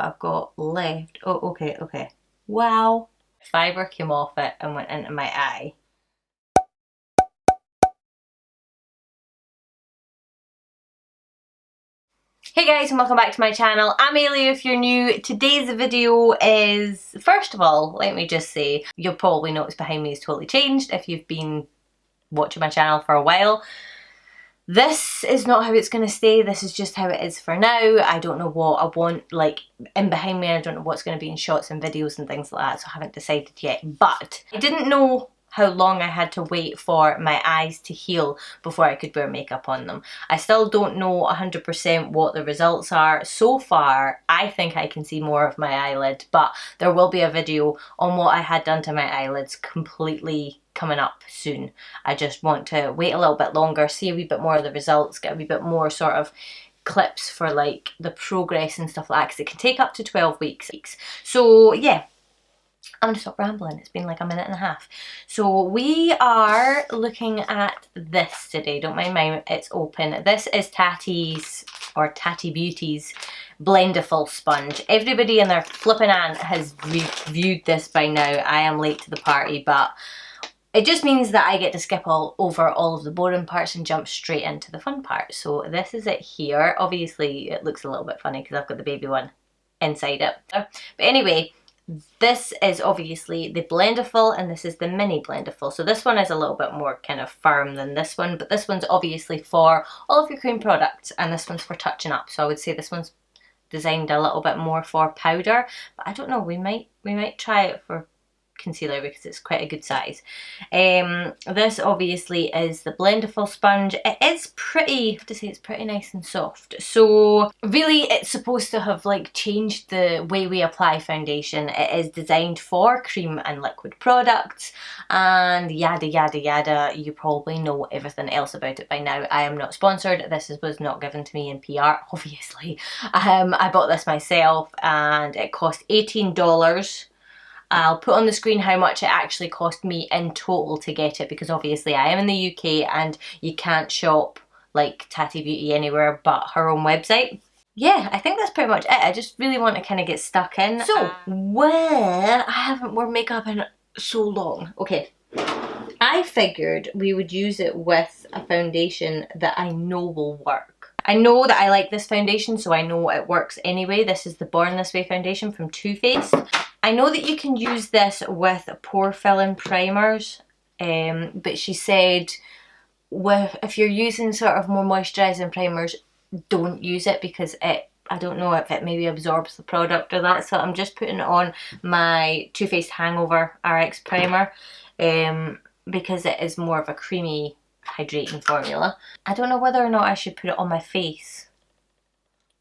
what I've got left. Oh, okay, okay. Wow. Fibre came off it and went into my eye. Hey guys, and welcome back to my channel. I'm Aylierosebusiness if you're new. Today's video is, first of all, let me just say, you'll probably notice behind me is totally changed if you've been watching my channel for a while. This is not how it's going to stay, this is just how it is for now. I don't know what I want, like, in behind me. I don't know what's going to be in shots and videos and things like that, so I haven't decided yet. But I didn't know how long I had to wait for my eyes to heal before I could wear makeup on them. I still don't know 100% what the results are. So far, I think I can see more of my eyelid, but there will be a video on what I had done to my eyelids completely coming up soon. I just want to wait a little bit longer, see a wee bit more of the results, get a wee bit more sort of clips for like the progress and stuff like that, because it can take up to 12 weeks. So yeah, I'm gonna stop rambling. It's been like a minute and a half. So we are looking at this today. Don't mind mine, it's open. This is Tati's, or Tati Beauty's Blendiful sponge. Everybody and their flipping aunt has reviewed this by now. I am late to the party, but it just means that I get to skip over all of the boring parts and jump straight into the fun part. So this is it here. Obviously it looks a little bit funny because I've got the baby one inside it. But anyway, this is obviously the Blendiful and this is the mini Blendiful. So this one is a little bit more kind of firm than this one, but this one's obviously for all of your cream products and this one's for touching up. So I would say this one's designed a little bit more for powder, but I don't know, we might try it for concealer because it's quite a good size. This obviously is the Blendiful sponge. It is pretty, I have to say, it's pretty nice and soft. So really it's supposed to have like changed the way we apply foundation. It is designed for cream and liquid products and yada yada yada. You probably know everything else about it by now. I am not sponsored. This was not given to me in PR, obviously. I bought this myself and it cost $18. I'll put on the screen how much it actually cost me in total to get it, because obviously I am in the UK and you can't shop like Tati Beauty anywhere but her own website. Yeah, I think that's pretty much it. I just really want to kind of get stuck in. So, where I haven't worn makeup in so long. Okay, I figured we would use it with a foundation that I know will work. I know that I like this foundation, so I know it works anyway. This is the Born This Way foundation from Too Faced. I know that you can use this with pore filling primers, but she said if you're using sort of more moisturising primers, don't use it because I don't know if it maybe absorbs the product or that. So I'm just putting it on my Too Faced Hangover RX primer because it is more of a creamy hydrating formula. I don't know whether or not I should put it on my face.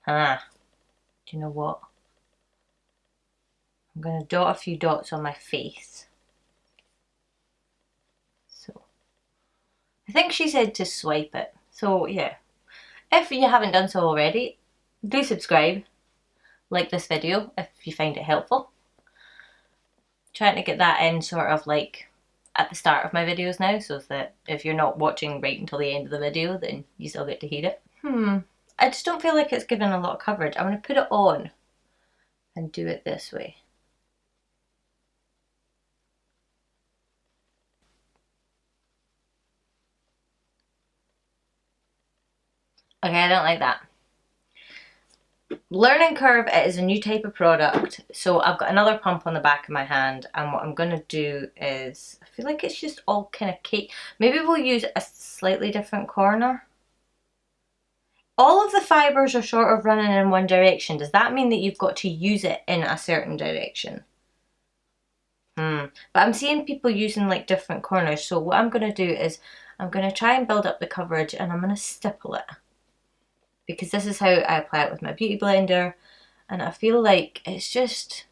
Do you know what? I'm going to dot a few dots on my face. So, I think she said to swipe it. So yeah, if you haven't done so already, do subscribe, like this video if you find it helpful. Trying to get that in sort of like at the start of my videos now, so that if you're not watching right until the end of the video, then you still get to hear it. I just don't feel like it's giving a lot of coverage. I'm going to put it on and do it this way. Okay, I don't like that. Learning curve, it is a new type of product. So I've got another pump on the back of my hand, and what I'm going to do is, I feel like it's just all kind of cake. Maybe we'll use a slightly different corner. All of the fibres are sort of running in one direction. Does that mean that you've got to use it in a certain direction? But I'm seeing people using like different corners. So what I'm going to do is I'm going to try and build up the coverage and I'm going to stipple it. Because this is how I apply it with my beauty blender. And I feel like it's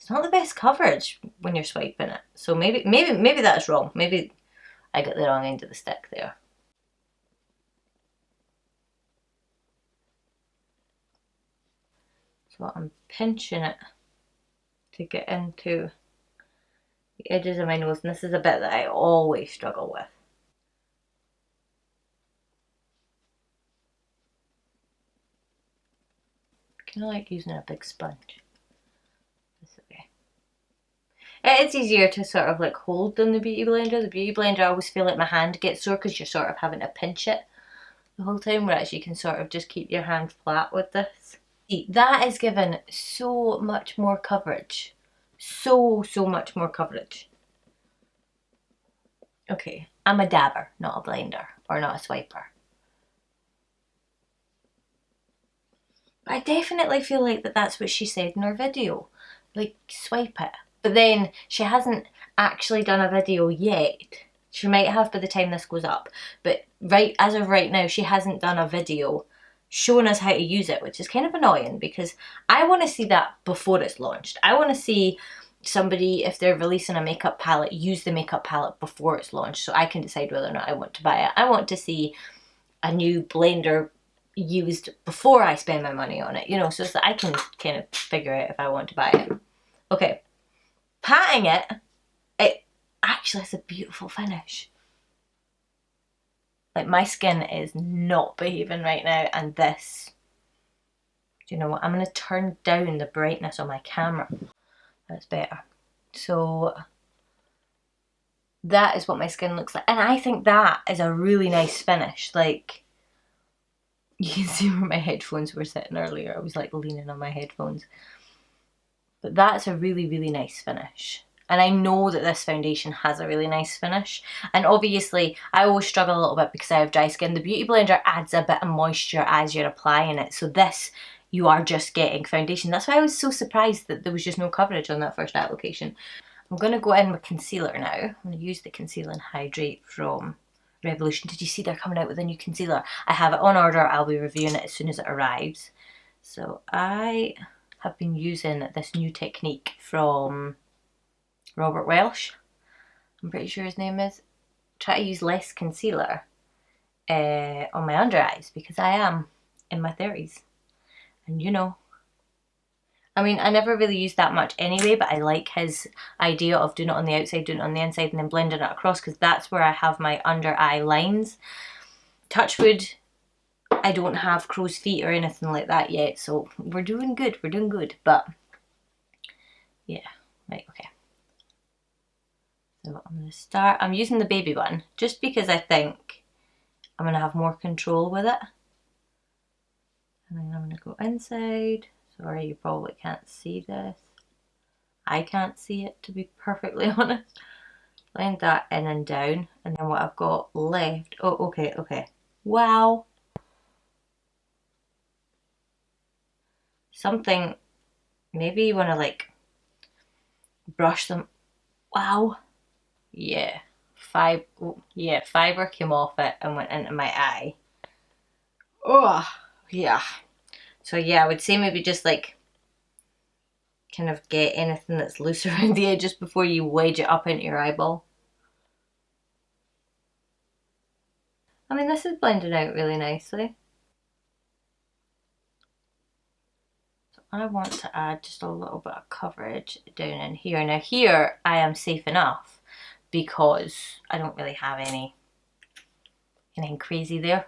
not the best coverage when you're swiping it. So maybe that's wrong. Maybe I got the wrong end of the stick there. So I'm pinching it to get into the edges of my nose, and this is a bit that I always struggle with. kind of like using a big sponge. This way. It's easier to sort of like hold than the Beauty Blender. The Beauty Blender, I always feel like my hand gets sore because you're sort of having to pinch it the whole time, whereas you can sort of just keep your hand flat with this. See, that is given so much more coverage. So much more coverage. Okay, I'm a dabber, not a blender, or not a swiper. I definitely feel like that's what she said in her video. Like, swipe it. But then, she hasn't actually done a video yet. She might have by the time this goes up. But as of right now, she hasn't done a video showing us how to use it, which is kind of annoying because I want to see that before it's launched. I want to see somebody, if they're releasing a makeup palette, use the makeup palette before it's launched so I can decide whether or not I want to buy it. I want to see a new blender used before I spend my money on it, you know, so that I can kind of figure out if I want to buy it. Okay, patting it, it actually has a beautiful finish. Like, my skin is not behaving right now, and this, do you know what, I'm going to turn down the brightness on my camera. That's better. So that is what my skin looks like, and I think that is a really nice finish. Like, you can see where my headphones were sitting earlier. I was like leaning on my headphones. But that's a really nice finish. And I know that this foundation has a really nice finish. And obviously, I always struggle a little bit because I have dry skin. The Beauty Blender adds a bit of moisture as you're applying it. So this, you are just getting foundation. That's why I was so surprised that there was just no coverage on that first application. I'm going to go in with concealer now. I'm going to use the Conceal and Hydrate from Revolution. Did you see they're coming out with a new concealer? I have it on order. I'll be reviewing it as soon as it arrives. So I have been using this new technique from Robert Welsh. I'm pretty sure his name is. Try to use less concealer on my under eyes because I am in my 30s. And you know, I mean, I never really used that much anyway, but I like his idea of doing it on the outside, doing it on the inside, and then blending it across because that's where I have my under eye lines. Touch wood, I don't have crow's feet or anything like that yet, so we're doing good, but yeah, right, okay. So I'm going to start, I'm using the baby one, just because I think I'm going to have more control with it. And then I'm going to go inside. Sorry, you probably can't see this. I can't see it, to be perfectly honest. Blend that in and down, and then what I've got left, oh, okay. Wow. Something, maybe you want to like brush them. Wow. Yeah. Fiber came off it and went into my eye. Oh, yeah. So yeah, I would say maybe just like kind of get anything that's loose around the edges before you wedge it up into your eyeball. I mean, this is blending out really nicely. So I want to add just a little bit of coverage down in here. Now here I am safe enough because I don't really have anything crazy there.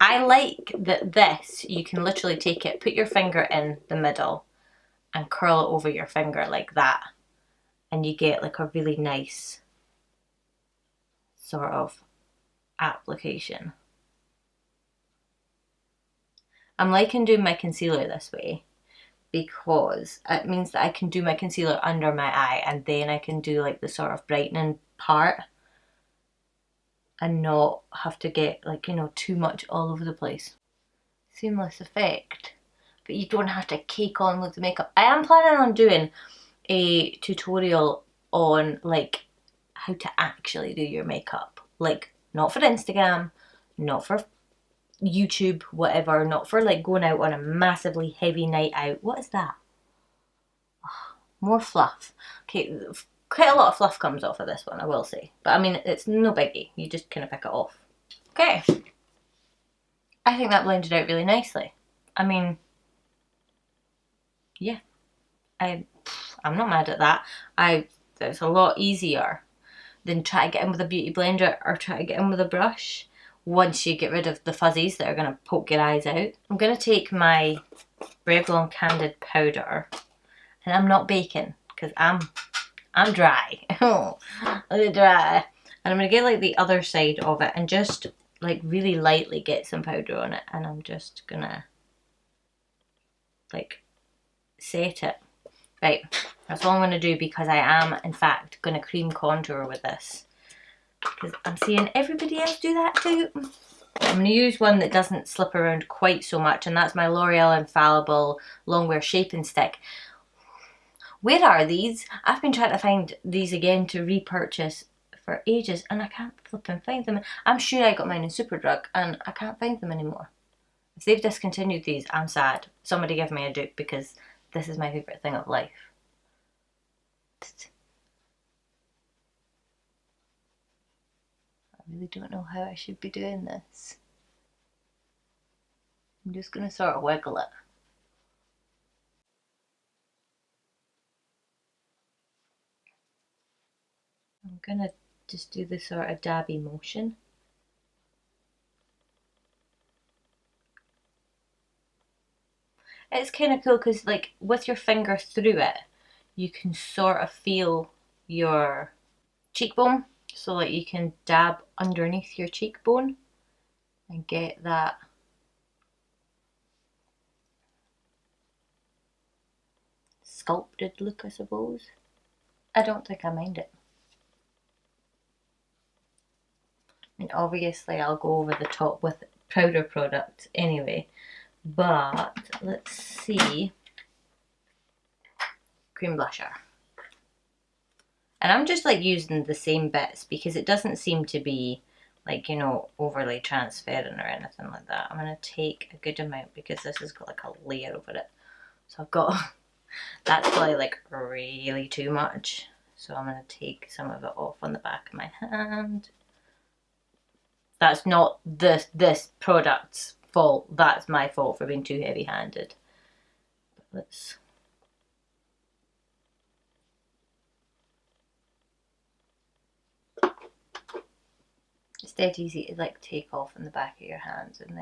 I like that this, you can literally take it, put your finger in the middle and curl it over your finger like that, and you get like a really nice sort of application. I'm liking doing my concealer this way because it means that I can do my concealer under my eye and then I can do like the sort of brightening part and not have to get like, you know, too much all over the place. Seamless effect, but you don't have to cake on with the makeup. I am planning on doing a tutorial on like how to actually do your makeup, like not for Instagram, not for YouTube, whatever, not for like going out on a massively heavy night out. What is that? Oh, more fluff. Okay, quite a lot of fluff comes off of this one, I will say, but I mean, it's no biggie, you just kind of pick it off. Okay, I think that blended out really nicely. I mean, yeah, I'm not mad at that. It's a lot easier than try to get in with a beauty blender or try to get in with a brush once you get rid of the fuzzies that are going to poke your eyes out. I'm going to take my Revlon Candid Powder. And I'm not baking because I'm dry. I'm dry. And I'm going to get like the other side of it and just like really lightly get some powder on it. And I'm just going to like set it. Right, that's all I'm going to do because I am in fact going to cream contour with this. Because I'm seeing everybody else do that too. I'm going to use one that doesn't slip around quite so much, and that's my L'Oreal Infallible Longwear Shaping Stick. Where are these? I've been trying to find these again to repurchase for ages and I can't flip and find them. I'm sure I got mine in Superdrug and I can't find them anymore. If they've discontinued these, I'm sad. Somebody give me a dupe because this is my favourite thing of life. I really don't know how I should be doing this. I'm just going to sort of wiggle it. I'm going to just do this sort of dabby motion. It's kind of cool because like with your finger through it, you can sort of feel your cheekbone. So like you can dab underneath your cheekbone and get that sculpted look, I suppose. I don't think I mind it. I mean, obviously I'll go over the top with powder products anyway, but let's see. Cream blusher. And I'm just like using the same bits because it doesn't seem to be like, you know, overly transparent or anything like that. I'm going to take a good amount because this has got like a layer over it. So I've got, that's probably like really too much. So I'm going to take some of it off on the back of my hand. That's not this product's fault. That's my fault for being too heavy-handed. But let's... It's dead easy to like take off in the back of your hands and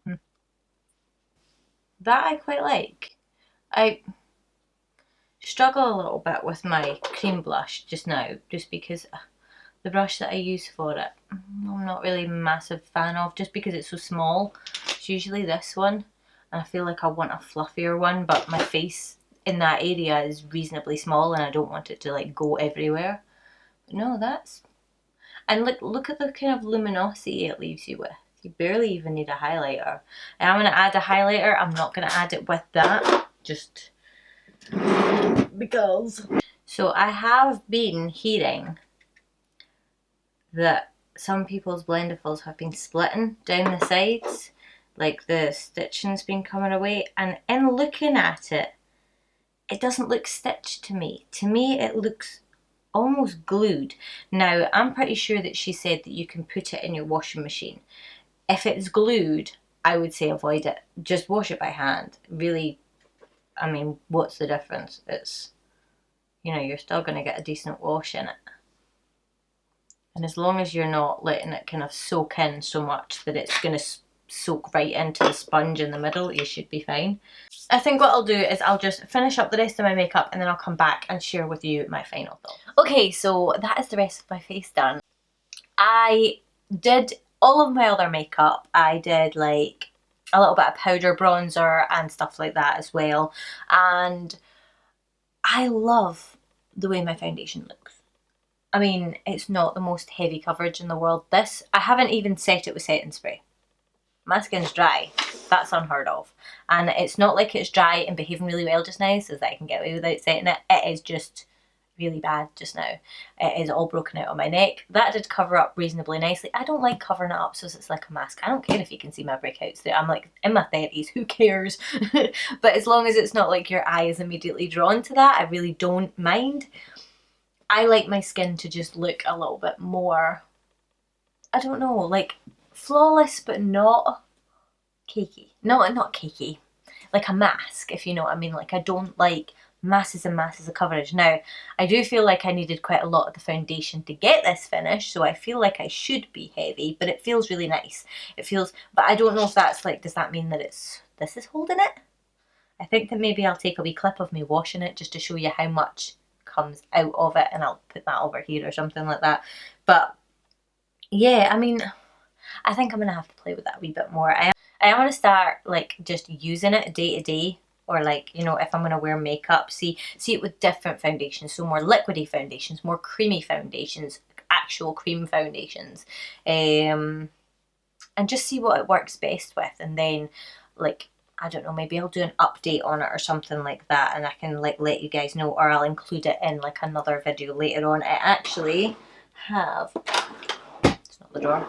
then... That I quite like. I struggle a little bit with my cream blush just now, just because the brush that I use for it, I'm not really a massive fan of, just because it's so small. It's usually this one, and I feel like I want a fluffier one, but my face in that area is reasonably small and I don't want it to like go everywhere. But no, that's... And look at the kind of luminosity it leaves you with. You barely even need a highlighter. And I'm going to add a highlighter. I'm not going to add it with that, just because. So I have been hearing that some people's Blendifuls have been splitting down the sides, like the stitching's been coming away, and in looking at it, it doesn't look stitched to me. To me it looks almost glued. Now I'm pretty sure that she said that you can put it in your washing machine. If it's glued, I would say avoid it. Just wash it by hand. Really, I mean, what's the difference? It's, you know, you're still going to get a decent wash in it. And as long as you're not letting it kind of soak in so much that it's going to soak right into the sponge in the middle, you should be fine. I think what I'll do is I'll just finish up the rest of my makeup and then I'll come back and share with you my final thoughts. Okay, so that is the rest of my face done. I did all of my other makeup. I did like a little bit of powder bronzer and stuff like that as well. And I love the way my foundation looks. I mean, it's not the most heavy coverage in the world. This, I haven't even set it with setting spray. My skin's dry. That's unheard of. And it's not like it's dry and behaving really well just now so that I can get away without setting it. It is just really bad just now. It is all broken out on my neck. That did cover up reasonably nicely. I don't like covering it up so it's like a mask. I don't care if you can see my breakouts there. I'm like in my 30s, who cares? But as long as it's not like your eye is immediately drawn to that, I really don't mind. I like my skin to just look a little bit more, I don't know, like flawless but not cakey. No, not cakey. Like a mask, if you know what I mean. Like I don't like masses and masses of coverage. Now, I do feel like I needed quite a lot of the foundation to get this finish, so I feel like I should be heavy, but it feels really nice. It feels, but I don't know if that's like, does that mean that this is holding it? I think that maybe I'll take a wee clip of me washing it just to show you how much comes out of it, and I'll put that over here or something like that. But yeah, I mean, I think I'm gonna have to play with that a wee bit more. I want to start like just using it day to day, or like, you know, if I'm gonna wear makeup, see it with different foundations, so more liquidy foundations, more creamy foundations, actual cream foundations, and just see what it works best with, and then like, I don't know, maybe I'll do an update on it or something like that, and I can like let you guys know, or I'll include it in like another video later on. I actually have, it's not the drawer,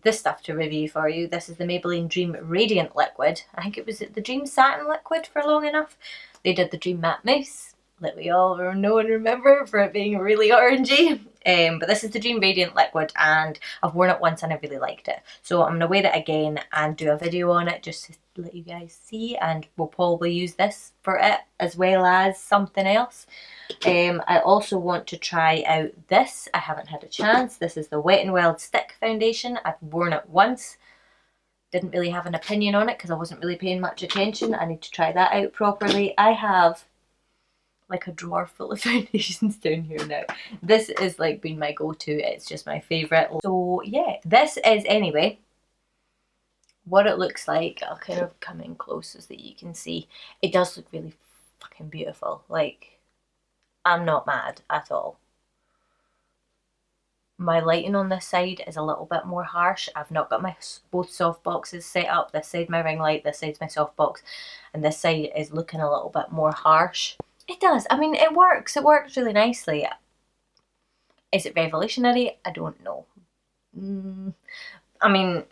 this stuff to review for you. This is the Maybelline Dream Radiant Liquid. I think it was the Dream Satin Liquid for long enough. They did the Dream Matte Mousse that we all know and remember for it being really orangey. But this is the Dream Radiant Liquid, and I've worn it once and I really liked it. So I'm going to wear it again and do a video on it just to let you guys see, and we'll probably use this for it as well as something else. I also want to try out this. I haven't had a chance. This is the Wet n Wild Stick Foundation. I've worn it once. Didn't really have an opinion on it because I wasn't really paying much attention. I need to try that out properly. I have like a drawer full of foundations down here now. This is like been my go-to. It's just my favourite. So yeah, this is anyway what it looks like. I'll kind of come in close so that you can see. It does look really fucking beautiful. Like, I'm not mad at all. My lighting on this side is a little bit more harsh. I've not got my both soft boxes set up. This side's my ring light, this side's my soft box, and this side is looking a little bit more harsh. It does. I mean, it works. It works really nicely. Is it revolutionary? I don't know. I mean,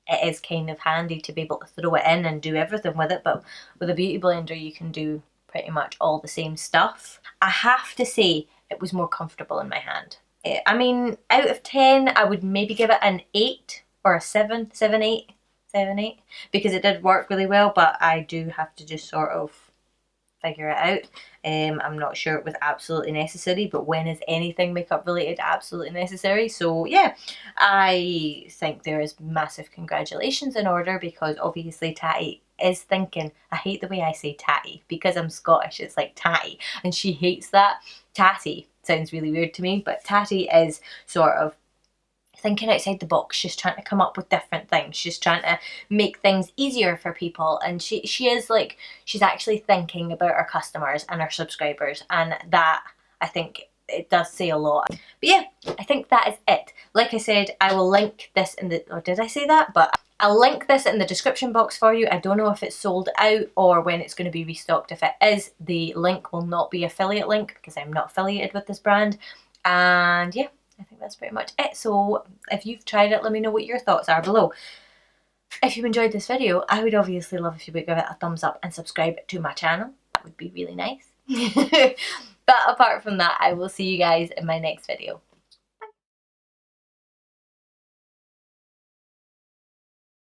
it is kind of handy to be able to throw it in and do everything with it, but with a beauty blender you can do pretty much all the same stuff. I have to say it was more comfortable in my hand. I mean, out of 10 I would maybe give it an 8 or a 7, 8, because it did work really well, but I do have to just sort of figure it out. I'm not sure it was absolutely necessary, but when is anything makeup related absolutely necessary? So yeah, I think there is massive congratulations in order, because obviously Tati is thinking, I hate the way I say Tati because I'm Scottish, it's like Tati, and she hates that. Tati sounds really weird to me, but Tati is sort of thinking outside the box. She's trying to come up with different things. She's trying to make things easier for people, and she is like, she's actually thinking about our customers and our subscribers, and that, I think, it does say a lot. But yeah, I think that is it. Like I said, I will link this in the, or did I say that? But I'll link this in the description box for you. I don't know if it's sold out or when it's going to be restocked. If it is, the link will not be affiliate link because I'm not affiliated with this brand. And yeah, I think that's pretty much it. So if you've tried it, let me know what your thoughts are below. If you enjoyed this video, I would obviously love if you would give it a thumbs up and subscribe to my channel. That would be really nice. But apart from that, I will see you guys in my next video.